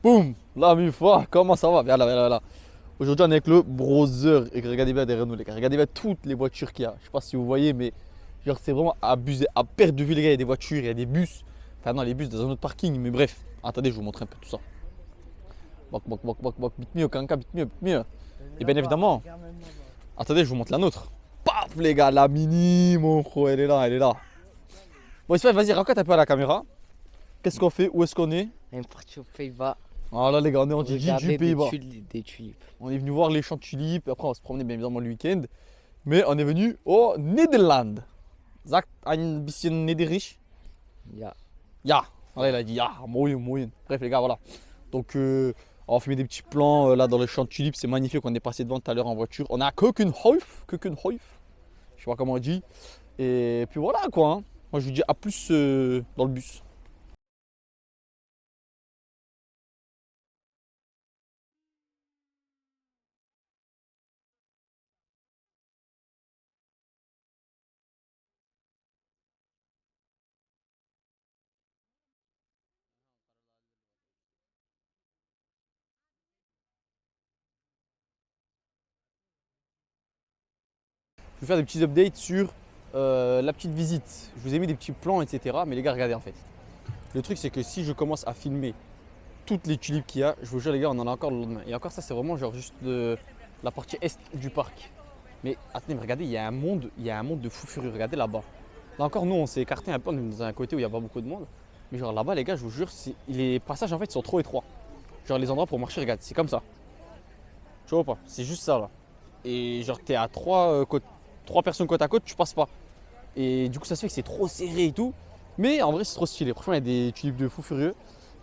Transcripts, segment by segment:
Boum. Là, mille fois, comment ça va? Viens là, viens là, viens là. Aujourd'hui, on est avec le Brother. Et regardez bien derrière nous, les gars. Regardez bien toutes les voitures qu'il y a. Je sais pas si vous voyez, mais genre, c'est vraiment abusé. À perte de vue, les gars, il y a des voitures, il y a des bus. Enfin, non, les bus dans un autre parking, mais bref. Attendez, je vous montre un peu tout ça. Bok, bok, bok, bok, bok. Bite mieux, Kanka, bite mieux, bite mieux. Et bien évidemment, attendez, je vous montre la nôtre. Paf, les gars, la mini, mon gros, elle est là, elle est là. Bon, Ismaël, vas-y, raconte un peu à la caméra. Qu'est-ce qu'on fait? Où est-ce qu'on est? On est parti aux Pays-Bas. Ah là, les gars, on est en Gigi Regarder du Pays-Bas. des tulipes. On est venu voir les champs de tulipes. Après, on va se promener bien évidemment le week-end. Mais on est venu au Nederland. Sagt ein bisschen Niederländisch. Ja. Ja. Voilà, il a dit ja, moyen, moyen. Bref, les gars, voilà. Donc, on va filmer des petits plans là dans les champs de tulipes. C'est magnifique. On est passé devant tout à l'heure en voiture. On est à Keukenhof. Keukenhof. Je sais pas comment on dit. Et puis voilà quoi. Hein. Moi, je vous dis à plus dans le bus. Je vais faire des petits updates sur la petite visite. Je vous ai mis des petits plans, etc. Mais les gars, regardez en fait. Le truc, c'est que si je commence à filmer toutes les tulipes qu'il y a, je vous jure, les gars, on en a encore le lendemain. Et encore, ça, c'est vraiment genre juste la partie est du parc. Mais attendez, mais regardez, il y a un monde de fou furieux. Regardez là-bas. Là encore, nous, on s'est écarté un peu. On est dans un côté où il n'y a pas beaucoup de monde. Mais genre là-bas, les gars, je vous jure, les passages en fait sont trop étroits. Genre les endroits pour marcher, regarde, c'est comme ça. Tu vois pas? C'est juste ça là. Et genre, t'es à trois personnes côte à côte, tu passes pas. Et du coup, ça se fait que c'est trop serré et tout. Mais en vrai, c'est trop stylé. Franchement, il y a des tulipes de fou furieux.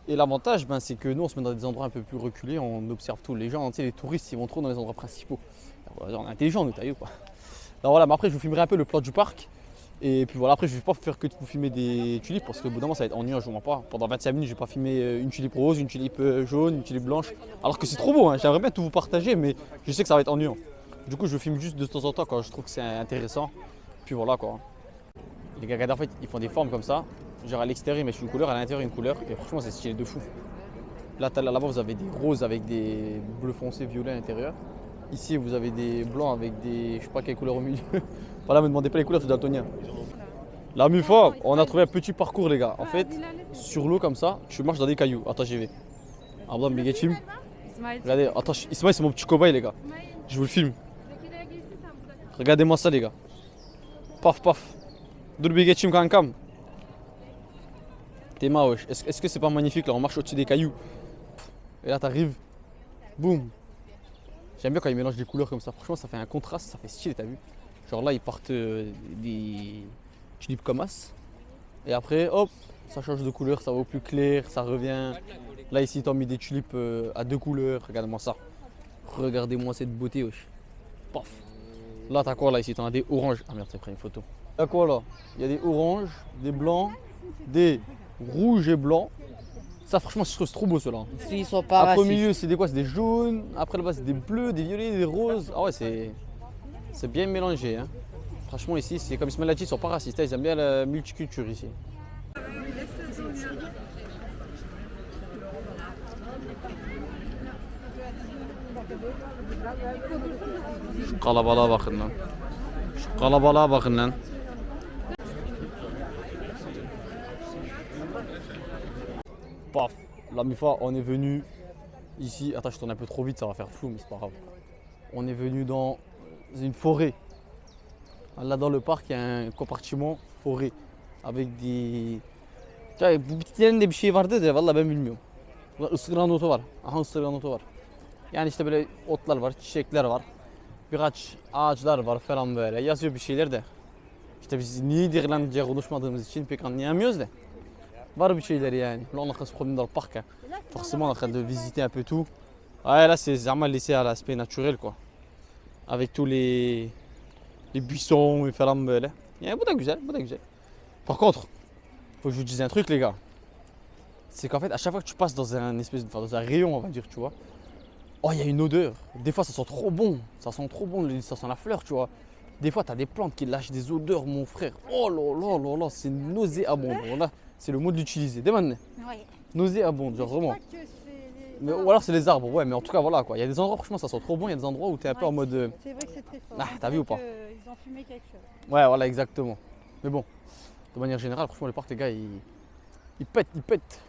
Et l'avantage, ben, c'est que nous, on se met dans des endroits un peu plus reculés, on observe tout. Les gens, tu sais, les touristes, ils vont trop dans les endroits principaux. Alors, on est intelligent, nous, t'as vu quoi. Alors voilà, mais après, je vous filmerai un peu le plan du parc. Et puis voilà, après, je vais pas faire que de vous filmer des tulipes parce que au bout d'un moment, ça va être ennuyeux, je ne vois pas. Pendant 25 minutes, je vais pas filmer une tulipe rose, une tulipe jaune, une tulipe blanche. Alors que c'est trop beau, hein. J'aimerais bien tout vous partager, mais je sais que ça va être ennuyant. Du coup, je filme juste de temps en temps quand je trouve que c'est intéressant. Puis voilà quoi. Les gars, regardez, en fait, ils font des formes comme ça. Genre à l'extérieur, ils mettent une couleur, à l'intérieur, une couleur. Et franchement, c'est stylé de fou. Là-bas, vous avez des roses avec des bleus foncés, violets à l'intérieur. Ici, vous avez des blancs avec des. Je sais pas quelle couleur au milieu. Voilà, me demandez pas les couleurs, c'est daltonien. La Mufa, on a trouvé un petit parcours, les gars. En fait, sur l'eau comme ça, tu marches dans des cailloux. Attends, j'y vais. Ablam Begetim. Regardez, attends, Ismaël, c'est mon petit cobaye, les gars. Je vous le filme. Regardez-moi ça, les gars. Paf, paf. Dur Begetim kankam. T'es ma wesh. Est-ce que c'est pas magnifique là? On marche au-dessus des cailloux. Et là, t'arrives. Boum. J'aime bien quand ils mélangent des couleurs comme ça. Franchement, ça fait un contraste, ça fait stylé, t'as vu? Genre là, ils partent des tulipes comme as. Et après, hop, ça change de couleur, ça va au plus clair, ça revient. Là, ici, t'as mis des tulipes à deux couleurs. Regarde-moi ça. Regardez-moi cette beauté, wesh. Paf. Là, t'as quoi là ici? T'en as des oranges. Ah merde, t'as pris une photo. T'as quoi là? Il y a des oranges, des blancs, des rouges et blancs. Ça, franchement, je trouve c'est trop beau ceux-là. Ici, ils sont pas Après, au racistes. milieu, c'est des quoi? C'est des jaunes. Après, là-bas, c'est des bleus, des violets, des roses. Ah ouais, c'est bien mélangé. Hein. Franchement, ici, c'est comme Ismaël l'a dit, ils sont pas racistes. Hein. Ils aiment bien la multiculture ici. Şu kalabalığa bakın lan. Şu kalabalığa bakın lan. Paf. La mi-fois, on est venu ici. Attends, je tourne un peu trop vite, ça va faire flou, mais c'est pas grave. On est venu dans une forêt. Là, dans le parc, il y a un compartiment forêt avec des. Ya bu bitkilerin de bir şey vardı da vallahi ben bilmiyorum. Burada ısırgan otu var. Aha ısırgan otu var. Yani işte böyle otlar var, çiçekler var. Birkaç ağaçlar var falan böyle. Yazıyor bir şeyler de. İşte biz niye İrlandca konuşmadığımız için pek anlayamıyoruz da. Var bir şeyler yani. Là on est en train de se promener dans le parc. Hein. Forcément on est en train de visiter un peu tout. Ouais là c'est vraiment laissé à l'aspect naturel quoi. Avec tous les buissons et falan böyle. Yani bu da güzel, bu da güzel. Par contre, faut que je vous dise un truc les gars. C'est qu'en fait à chaque fois que tu passes dans un espèce enfin, dans un rayon on va dire tu vois. Oh il y a une odeur. Des fois ça sent trop bon. Ça sent trop bon, ça sent la fleur tu vois. Des fois tu as des plantes qui lâchent des odeurs mon frère. Oh là là là là, c'est nauséabond. Là, c'est le mot de l'utiliser. Demande. Oui. Nauséabond, genre Je vraiment. crois que c'est Mais, ou alors c'est les arbres, ouais, mais en tout cas voilà quoi. Il y a des endroits, franchement, ça sent trop bon. Il y a des endroits où t'es un peu en mode. C'est vrai que c'est très fort. Ah, On t'as vu dirait ou pas? qu'ils ont fumé quelque chose. Ouais, voilà, exactement. Mais bon, de manière générale, franchement, le parc, les gars, il pète, il pète.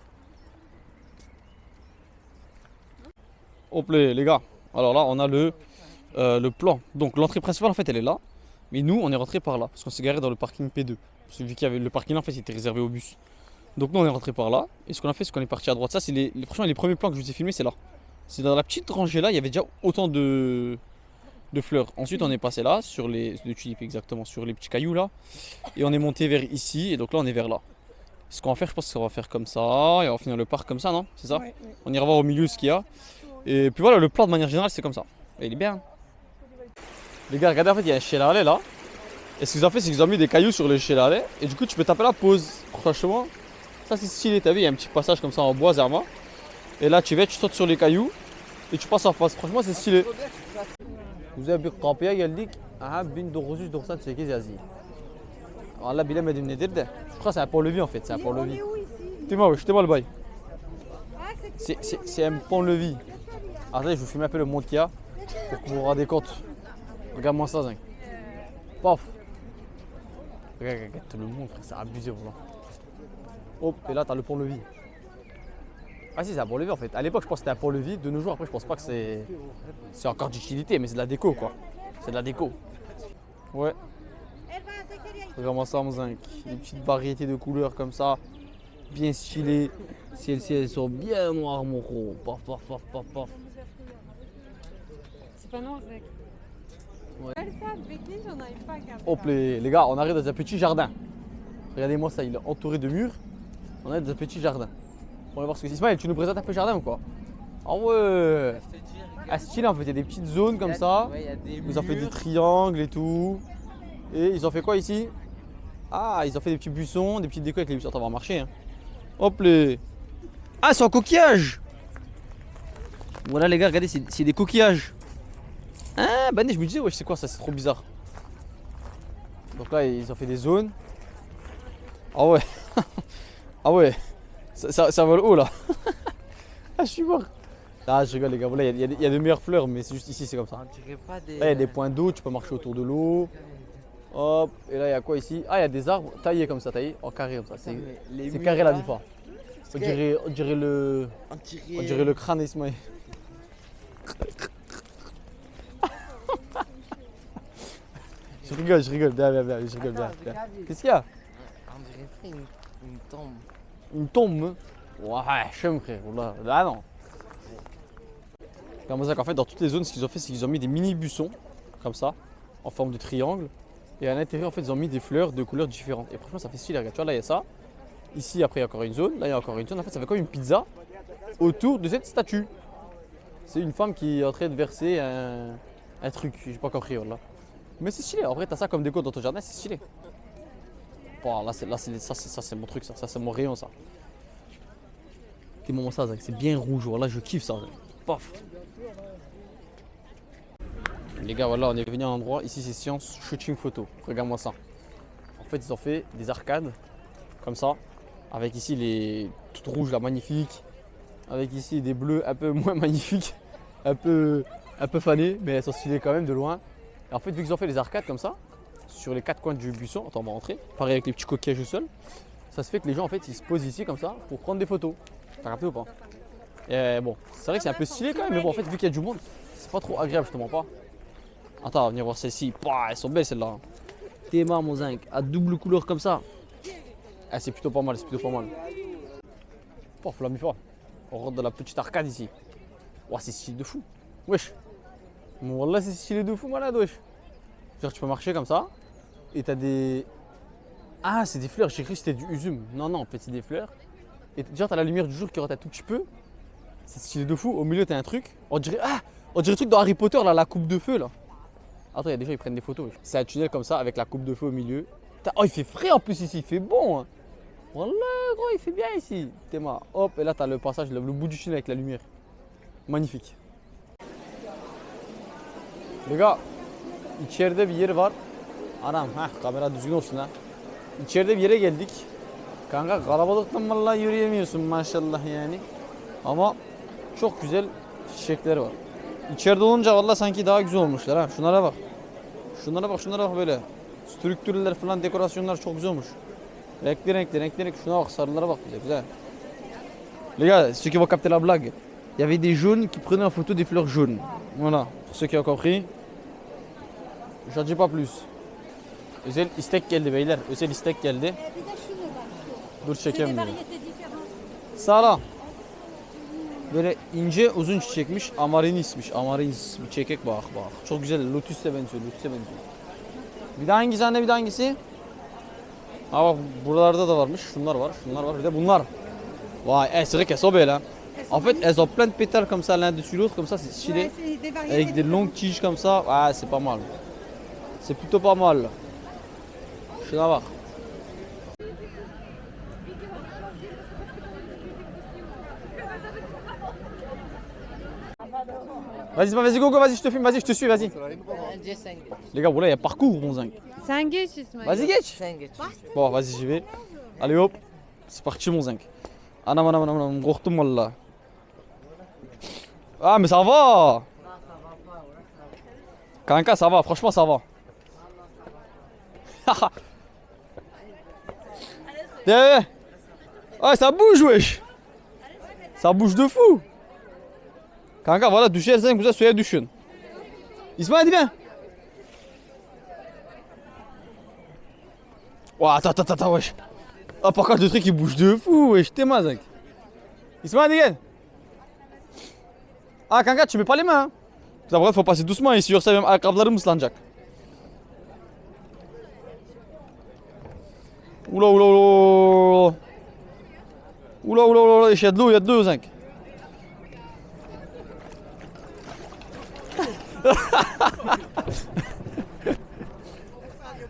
Hop là, les gars. Alors là, on a le plan. Donc l'entrée principale, en fait, elle est là. Mais nous, on est rentré par là. Parce qu'on s'est garé dans le parking P2. Parce que vu qu'il y avait le parking là, en fait, il était réservé au bus. Donc nous, on est rentré par là. Et ce qu'on a fait, c'est qu'on est parti à droite. Ça, c'est franchement, les premiers plans que je vous ai filmés, c'est là. C'est dans la petite rangée là, il y avait déjà autant de fleurs. Ensuite, on est passé là, sur les tulipes exactement, sur les petits cailloux là. Et on est monté vers ici. Et donc là, on est vers là. Ce qu'on va faire, je pense qu'on va faire comme ça. Et on va finir le parc comme ça, non? C'est ça? Ouais, ouais. On ira voir au milieu ce qu'il y a. Et puis voilà, le plan de manière générale, c'est comme ça. Et il est bien. Les gars, regardez, en fait, il y a un chélalet là. Et ce qu'ils ont fait, c'est qu'ils ont mis des cailloux sur le chélalet. Et du coup, tu peux taper la pause. Franchement, ça c'est stylé. T'as vu, il y a un petit passage comme ça en bois, Zerma. Et là, tu vas, tu sautes sur les cailloux. Et tu passes en face. Franchement, c'est stylé. Vous avez kapıya geldik. Aha 1998 yazıyor. Allah bilemedim nedir de. Je crois que c'est un pont-levis en fait. C'est un On pont-levis. est où ici? Dis-moi, jetez-moi le bail. Ah, c'est C'est un pont-levis. Attendez, je vous filme un peu le monde qu'il y a pour que vous vous rendez compte. Regarde-moi ça, Zinc. Paf. Regarde tout le monde, frère, c'est abusé, voilà. Hop, et là, t'as le pont-levis. Ah si, c'est un pont-levis en fait. À l'époque, je pense que c'était un pont-levis. De nos jours, après, je pense pas que c'est encore d'utilité, mais c'est de la déco, quoi. C'est de la déco. Ouais. Regarde-moi ça, mon Zinc. Des petites variétés de couleurs comme ça. Bien stylées. Celles-ci, elles sont bien noires, mon gros. Paf, paf, paf, paf, paf. C'est pas non, Zach. Ouais. Ça, Beklinch, on n'arrive pas à garder. Hop, les gars, on arrive dans un petit jardin. Regardez-moi ça, il est entouré de murs. On est dans un petit jardin. On va voir ce que c'est. Ismaël, tu nous présentes un peu le jardin ou quoi? Ah ouais. Ah, stylé en fait, il y a des petites zones comme ça. Ouais, il y a des Ils ont fait des murs. triangles et tout. Et ils ont fait quoi ici? Ah, ils ont fait des petits buissons, des petites décos avec les buissons. Attends, on va marcher. Hein. Hop les. Ah, c'est en coquillage. Voilà les gars, regardez, c'est des coquillages. Ah, bah je me disais, ouais, c'est quoi ça? C'est trop bizarre. Donc là, ils ont fait des zones. Ah ouais. Ah ouais. Ça vole haut là. Ah, je suis mort. Ah, je rigole les gars. Voilà, il y a de meilleures fleurs, mais c'est juste ici, c'est comme ça. On dirait pas des. Là, il y a des points d'eau, tu peux marcher autour de l'eau. Hop, et là, il y a quoi ici? Ah, il y a des arbres taillés comme ça, taillés en carré comme ça. C'est carré la bifa. On dirait le crâne d'Ismaël. Je rigole, bien, je rigole bien. Qu'est-ce qu'il y a? On dirait pas une tombe. Une tombe? Ouais, je me frère. Là, non. Comme ça qu'en fait, dans toutes les zones, ce qu'ils ont fait, c'est qu'ils ont mis des mini buissons, comme ça, en forme de triangle. Et à l'intérieur, en fait, ils ont mis des fleurs de couleurs différentes. Et franchement, ça fait stylé, regarde. Tu vois, là, il y a ça. Ici, après, il y a encore une zone. Là, il y a encore une zone. En fait, ça fait comme une pizza autour de cette statue. C'est une femme qui est en train de verser un truc. J'ai pas compris, là. Mais c'est stylé. En vrai, t'as ça comme déco dans ton jardin, c'est stylé. Bon, ça, c'est mon truc, ça c'est mon rayon, ça. T'es moment ça, Zach. C'est bien rouge. Voilà, je kiffe ça. Zach. Paf. Les gars, voilà, on est venu à un endroit. Ici, c'est Science Shooting Photo. Regarde-moi ça. En fait, ils ont fait des arcades comme ça, avec ici les toutes rouges là, magnifiques, avec ici des bleus un peu moins magnifiques, un peu fanés, mais elles sont stylées quand même de loin. Et en fait, vu qu'ils ont fait des arcades comme ça, sur les quatre coins du buisson, attends, on va rentrer. Pareil avec les petits coquillages au sol. Ça se fait que les gens en fait ils se posent ici comme ça pour prendre des photos. T'as capté ou pas? Et bon, c'est vrai que c'est un peu stylé quand même, mais bon, en fait, vu qu'il y a du monde, c'est pas trop agréable, je te mens pas. Attends, on va venir voir celles-ci. Elles sont belles celles-là. T'es marre, mon zinc, à double couleur comme ça. Ah, c'est plutôt pas mal, c'est plutôt pas mal. Pof, la mi-fois. On rentre dans la petite arcade ici. Ouah, c'est stylé de fou. Wesh. Wallah, c'est stylé de fou, malade, wesh. Genre, tu peux marcher comme ça. Et t'as des. Ah, c'est des fleurs. J'ai cru que c'était du usum. Non, non, en fait, c'est des fleurs. Et genre, t'as la lumière du jour qui rentre un tout petit peu. C'est stylé de fou. Au milieu, t'as un truc. On dirait le truc dans Harry Potter, là, la coupe de feu, là. Attends, il y a des gens qui prennent des photos. C'est un tunnel comme ça, avec la coupe de feu au milieu. Oh, il fait frais en plus ici. Il fait bon. Hein. Voilà, gros, il fait bien ici. T'es marre. Hop, et là, t'as le passage, le bout du tunnel avec la lumière. Magnifique. Les gars, içeride bir yer var. Anam, kamera düzgün olsun ha. İçeride bir yere geldik. Kanka kalabalıktan vallahi yürüyemiyorsun maşallah yani. Ama çok güzel çiçekleri var. İçeride olunca vallahi sanki daha güzel olmuşlar ha. Şunlara bak. Şunlara bak, şunlara bak böyle. Strüktürler falan, dekorasyonlar çok güzel olmuş. Renkli. Şuna bak, sarılara bak bize, güzel. Les gars, ceux qui vont capter la blague, il y avait des jaunes qui prenaient en photo des fleurs jaunes. Voilà, pour ceux qui ont compris. J'en dis pas plus. Özel istek geldi beyler, özel istek geldi. Bir de şunu bak. Dur C'est des çekemiyorum. variétés différentes. Sağ ol. Böyle ince uzun çiçekmiş, amarinismiş. Amarins bir çiçek bak. Çok güzel, lotus'e benziyor, Bir de hangisi anne, bir de hangisi? Ha bak buralarda da varmış, şunlar var, bir de bunlar. Vay, c'est vrai qu'elles sont belles hein. En fait, elles ont plein de pétales comme ça l'un dessus l'autre, comme ça c'est stylé. Ouais, c'est des variétés Avec des longues tiges comme ça, ouais, c'est pas mal. C'est plutôt pas mal. Şuna bak. Vas-y, go, vas-y, je te filme, vas-y, je te suis, vas-y. Bence sen geç. Les gars, voilà, il y a parcours, mon zinc. Sen geç İsmail. Vas-y, geç. Sen geç. Bon, vas-y, j'y vais. Allez, hop. C'est parti, mon zinc. Anam, korktum valla. Ah, mais ça va. Kanka, ça va, franchement, ça va. Ouais, ça bouge, wesh. Ça bouge de fou. Kanka, voilà, düşersen güzel suya düşün. İsmail, hadi gel. Ouah, attends, wesh. Ah, par contre, le truc il bouge de fou, wesh. T'es mal, mec. Ismaël, dégage. Ah, kanka, tu mets pas les mains. Hein. Après, faut passer doucement ici, yoksa benim ayakkabılarım ıslanacak. Oula. Oula, il y a de l'eau, zinc.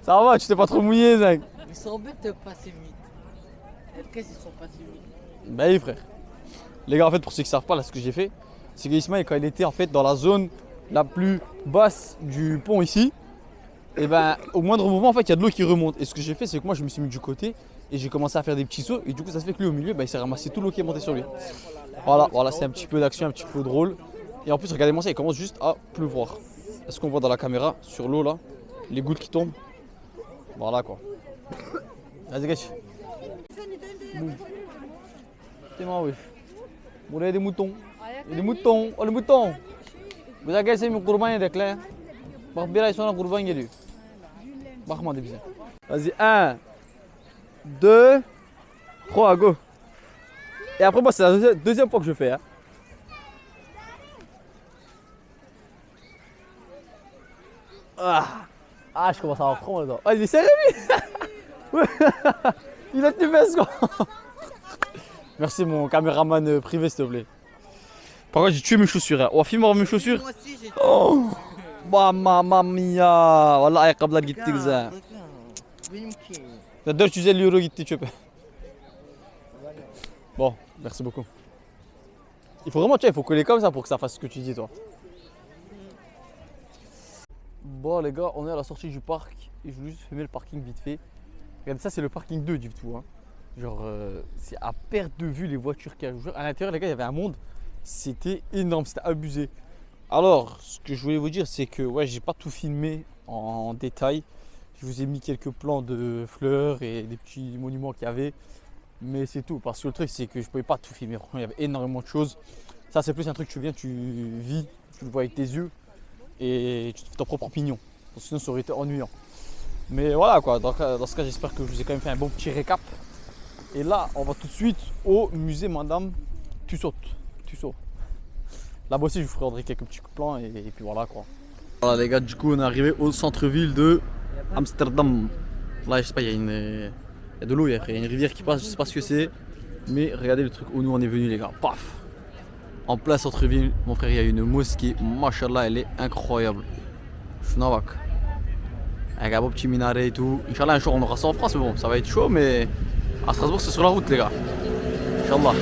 Ça va, tu t'es pas trop mouillé, zinc. Ils sont bêtes de passer vite. Qu'est-ce qu'ils sont passés vite? Bah oui, frère. Les gars, en fait, pour ceux qui savent pas, là, ce que j'ai fait, c'est que Ismaël, quand il était en fait dans la zone la plus basse du pont ici, et ben au moindre mouvement, en fait, il y a de l'eau qui remonte. Et ce que j'ai fait, c'est que moi, je me suis mis du côté et j'ai commencé à faire des petits sauts. Et du coup, ça se fait que lui, au milieu, bah, il s'est ramassé tout l'eau qui est montée sur lui. Voilà, c'est un petit peu d'action, un petit peu drôle. Et en plus, regardez-moi ça, il commence juste à pleuvoir. Est-ce qu'on voit dans la caméra, sur l'eau là, les gouttes qui tombent? Voilà quoi. Vas-y, gâche. C'est moi, oui. Vous avez des moutons. Il y a des moutons. Oh, les moutons. Vous avez gagné mes courban yedek là. Bak bir ay sonra kurban geliyor. Bakmadı bize. Vas-y, 1, 2, 3, go. Et après, moi, c'est la deuxième fois que je fais. Hein. Ah, je commence à avoir trop mal dedans. Ah, il est sérieux lui. Il a tenu fesses quoi. Merci mon caméraman privé s'il te plaît. Par contre j'ai tué mes chaussures. Hein. On va filmer mes chaussures. Moi aussi j'ai Oh. Bah mamma mia. Vallahi ayakkabılar gitti güzel. Benimki. 450 euro gitti çöpe. Bon, merci beaucoup. Il faut vraiment, tu vois, il faut coller comme ça pour que ça fasse ce que tu dis toi. Bon les gars, on est à la sortie du parc et je voulais juste filmer le parking vite fait. Regardez ça, c'est le parking 2 du tout. Hein. Genre, c'est à perte de vue les voitures qu'il y a. À l'intérieur, les gars, il y avait un monde. C'était énorme, c'était abusé. Alors, ce que je voulais vous dire, c'est que ouais, j'ai pas tout filmé en détail. Je vous ai mis quelques plans de fleurs et des petits monuments qu'il y avait. Mais c'est tout. Parce que le truc, c'est que je pouvais pas tout filmer. Franchement, il y avait énormément de choses. Ça, c'est plus un truc, tu viens, tu vis, tu le vois avec tes yeux et tu te fais ton propre opinion. Parce que sinon, ça aurait été ennuyant. Mais voilà quoi, dans ce cas, j'espère que je vous ai quand même fait un bon petit récap. Et là, on va tout de suite au musée Madame Tussauds. Là-bas aussi, je vous ferai quelques petits plans et puis voilà quoi. Voilà les gars, du coup, on est arrivé au centre-ville de Amsterdam. Là, je sais pas, il y a de l'eau, il y a une rivière qui passe, je sais pas ce que c'est. Mais regardez le truc où nous on est venus les gars, paf. En plein centre-ville, mon frère, il y a une mosquée, machallah, elle est incroyable. Chnavak. Avec un beau petit minaret et tout. Inch'Allah, un jour on aura ça en France, mais bon, ça va être chaud, mais à Strasbourg, c'est sur la route, les gars. Inch'Allah.